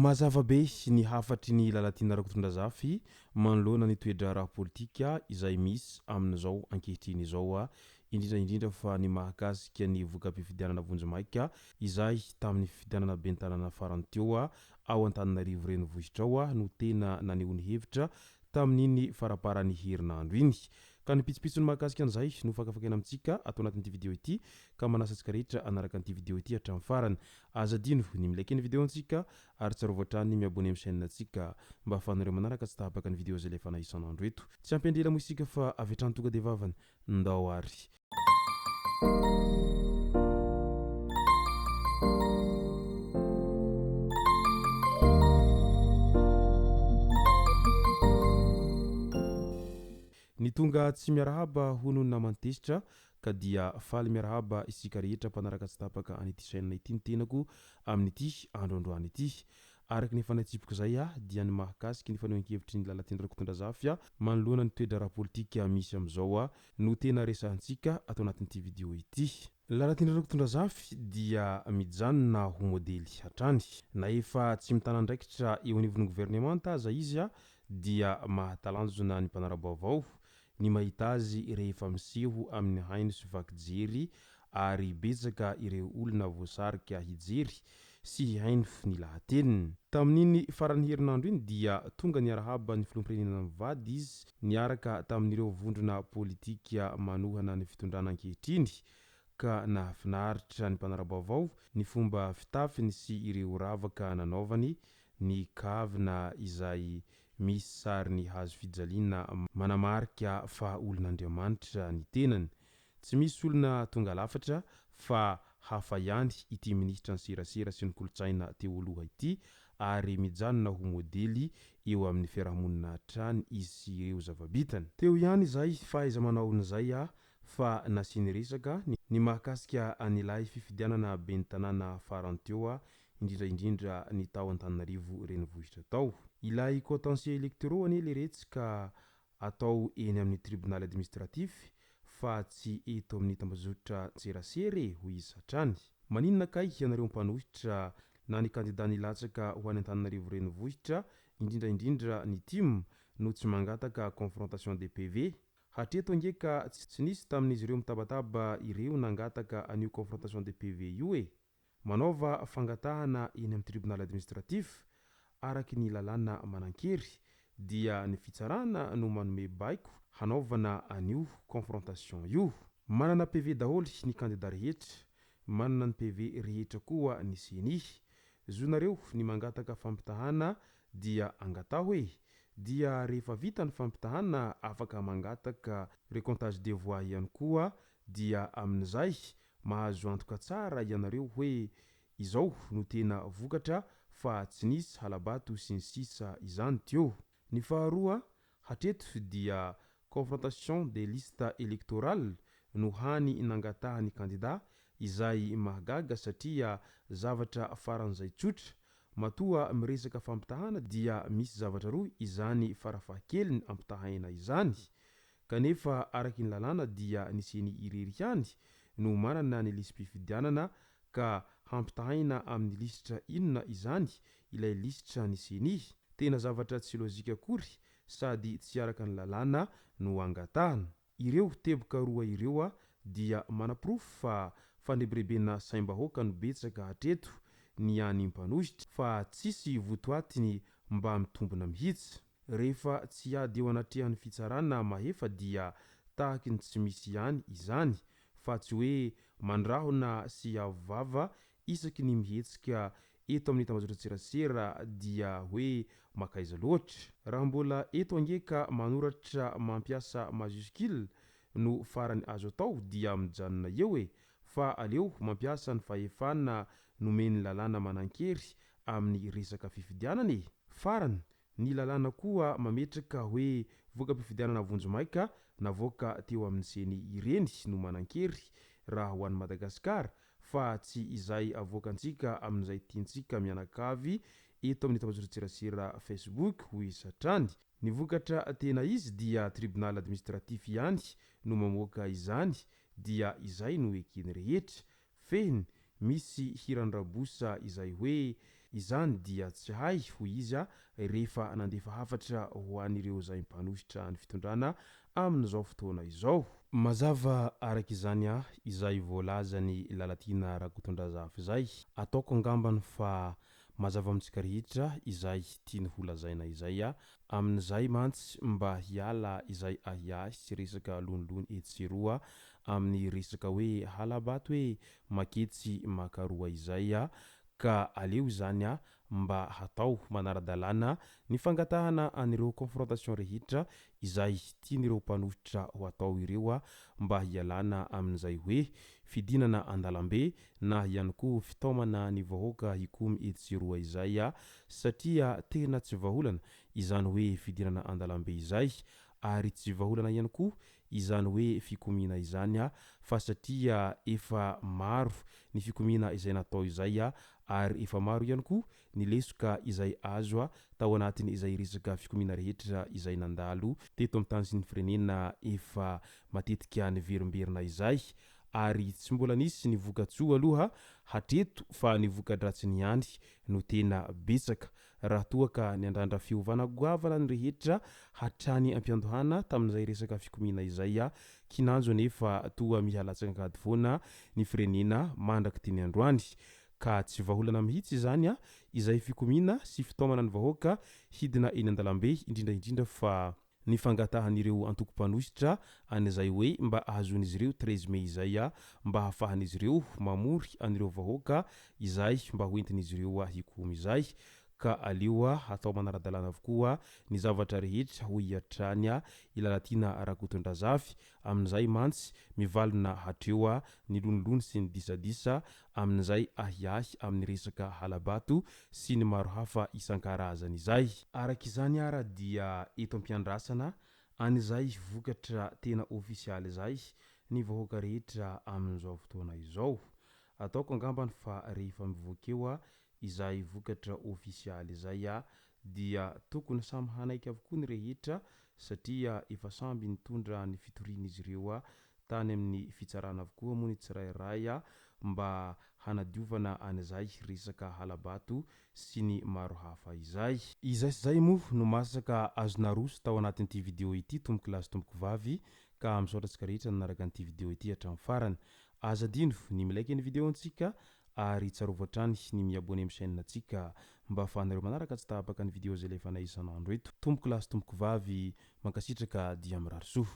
Mazava be ny hafatry ny lalatiana rakotondrazafy manoloana ny toedra raha politika izay misy amin'izao ankehitriny izao indrindra fa ny mahakasika ny voka-pifidianana vonjimaika izay tamin'ny fifidianana ben'ny tanàna farany teo ao Antananarivo renivohitra ao no tena naneho ny hevitra tamin'iny faraparan'ny herinandro iny. Ka ny pitsopitsony mahakasika an'izay no fakafakena amintsika atao anatin'ity vidéo ity ka manasa antsika rehetra anaraka an'ity vidéo ity hatramin'ny farany. Azadino ny milaiky ny vidéo antsika ary tsara voatrany miabone amin'ny chaîne antsika mba ahafahanareo manaraka tsy tahapaka ny vidéo zay lefa na isan'andro eto. Tsy ampendrela moa isika fa avy hatrany tonga de vavany ndao ary. Ny tonga tsy miarahaba hono namantesitra ka dia faly miarahaba isika rehetra mpanaraka tsy tapaka an'ity chaîne ity ny tenako amin'ity androandroany ity. Araky ny fanatsipiko zay dia ny mahakasiky ny fanehoan-kevitry ny lalatiana rakotondrazafy manoloana ny toedra raha politika misy am'izao no tena resahantsika atao anatin'ity vidéo ity. Lalatiana rakotondrazafy dia mijanona ho modely hatrany na efa tsy mitana ndraikitra eo anivon'ny gouvernemanta aza izy dia mahatalanjona ny mpanarabaovao ny mahita azy rehefa miseho amin'ny haino sy vakijery ary betsaka ireo olona voasarika hijery sy haino ny lahateniny. Tamin'iny farany herinandro iny dia tonga niarahaba ny filoham-pirenena mivady izy niaraka tamin'ireo vondrona politika manohana ny fitondrana ankehitriny ka nahafinaritra ny mpanarabaovao ny fomba fitafiny sy ireo ravaka nanaovany ny kavina izay misy sariny hazo fijaliana manamarika fa olon'Andriamanitra ny tenany. Tsy misy olona tonga lafatra fa hafa ihany ity minisitra ny serasera sy ny kolotsaina teo aloha ity ary mijanona ho modely eo amin'ny fiarahamonina hatrany izy sy ireo zava-bitany. Teo ihany izay fahaiza manaon'izay fa nasiany resaka ny mahakasika an'ilay fifidianana ben'ny tanàna farany teo indrindra ny tao Antananarivo renivohitra tao. Ilay quotansier électoraux anie le retsika atao eny amin'ny tribunal administratif fa tsy eto amin'ny tambazotra tserasera hoy izy hatrany. Maninona kay ianareo mpanohitra na ny kandida nilatsaka ho any Antananarivo renivohitra indrindra ny team no tsy mangataka confrontation des PV. Hatreto angeka tsy nisy tamin'izy ireo mitabataba ireo nangataka an'io confrontation des PV io manaova fangatahana eny amin'ny tribunal administratif araky ny lalàna manankery dia ny fitsarana no manome baiko hanaovana an'io confrontation io. Manana PV daholy ny kandida rehetra, manana ny PV rehetra koa ny seni. Zonareo ny mangataka fampitahana dia angata hoe dia rehefa vita ny fampitahana afaka mangataka recomptage des voix ihany koa dia amin'izay mahazo antoka tsara ianareo hoe izao no tena vokatra fa tsy nisy halabato sy ny sisa izany teo. Ny faharoa, hatreto dia confrontation des listes électorales no hany nangatahany kandida izay mahagaga satria zavatra faran'izay tsotra matoa miresaka fampitahana dia misy zavatra roa izany farafahakeliny ampitahana izany kanefa araky ny lalàna dia niseny irery ihany no manana ny listim-pifidianana ka hampitahana amin'ny lisitra inona izany ilay lisitra niseny. Tena zavatra tsy lôjika akory sady tsy araka ny lalàna no angatahana. Ireo teboka roa ireo dia manaprofo fa fandrebirebena saim-bahoaka no betsaka hatreto ny any mpanohitra fa tsisy votoatiny mba mitombona mihitsy. Rehefa tsy ady eo anatrehan'ny fitsarana mahefa dia tahaky ny tsy misy ihany izany fa tsy hoe mandrahona sy avava isaky ny mihetsika eto amin'ny tambazotra tserasera dia hoe makaiza loatra. Raha mbola eto angeka manoratra mampiasa majuscule no farany azo atao dia mijanona eo fa aleo mampiasa ny fahefana nomeny lalàna manankery amin'ny resaka fifidianana farany ny lalàna koa mametraka hoe voka-pifidianana vonjimaika navoaka teo amin'ny seny ireny no manankery raha ho an'i Madagasikara fa tsy izay avoakantsika amin'izay tiantsika mianakavy eto amin'ny tambazotra-tserasera Facebook ho isatrany. Ny vokatra tena izy dia tribunal administratif ihany no mamoaka izany, dia izay no ekeny rehetra feny misy hirandrabosa izay hoe izany dia tsy hay ho izy rehefa nandefa hafatra ho an'ireo izay mpanositra ny fitondrana amin'izao fotoana izao. Mazava araka izany izay voalazany Lalatiana Rakotondrazafy izay, ataoko angambany fa mazava amintsika rehetra izay tiany ho lazaina izay amin'izay mantsy mba hiala izay ahiahy sy resaka lonolony etseroa amin'ny resaka hoe halabato hoe maketsy makaroa izay ka aleo izany mba hatao manaradalàna ny fangatahana an'ireo confrontation rehetra izay tian'ireo mpanositra ho atao ireo mba hialana amin'izay hoe fidinana andalambe na ihany koa fitaomana ny vahoaka hikomy etseroa izay satria tena tsy vaholana izany hoe fidinana andalambe izay ary tsy vaholana ihany koa izany hoe fikomina izany fa satria efa maro ny fikomina izay natao izay ary efa maro ihany koa ny lesoka izay azo tao anatiny izay resaka fikomina rehetra izay nandalo teto amin'ny tany sy ny firenena efa matetika niverimberina izay ary tsy mbola nisy ny vokatsoa aloha hatreto fa ny vokadratsiny ihany no tena betsaka raha toa ka ny andrandra fiovana goavana ny rehetra hatrany ampiandohana tamin'izay resaka fikomina izay kinanjo nefa toa mihalatsangady foana ny firenena mandraky teny androany ka tsy vaholana mihitsy izany izay fikomina sy fitaomana ny vahoaka hidina eny an-dalambe indrindraindrindra fa ny fangatahan'ireo antoko-panositra an'izay hoe mba ahazon'izy ireo 13 Mei izay mba hahafahan'izy ireo mamory an'ireo vahoaka izay mba hoentin'izy ireo hikomy izay ka aleo hatao manaradalàna avokoa ny zavatra rehetra ho hiatrany Lalatiana Rakotondrazafy amin'izay mantsy mivalona hatreo ny lonolony sy ny disadisa amin'izay ahiahy amin'ny resaka halabato sy ny maro hafa isan-karazany izay. Araka izany ara dia eto am-piandrasana an'izay vokatra tena ofisialy izay ny vahoaka rehetra amin'izao fotoana izao. Ataoko angambany fa rehefa mivoakeo izay vokatra ofisialy izay dia tokony samy hanaiky avokoa ny rehetra satria efa samby nitondra ny fitorian'izy ireo tany amin'ny fitsarana avokoa moa ny tsirairay mba hanadiovana an'izay resaka halabato sy ny maro hafa izay. Izay sy zay moa no masaka azona roso tao anatin'ity video ity tomboko lazy tomboko vavy ka misaotra antsika rehetra nanaraka an'ity video ity hatramin'ny farany. Aza dino ny milaiky ny video antsika ary tsarovatra trany ny miabone amin'ny chaîne antsika mba ahafahanareo manaraka tsy tahapaka ny video zay lefa isan'andro eto. Tomboko lazy tomboko vavy mankasitraka dia mirary soa.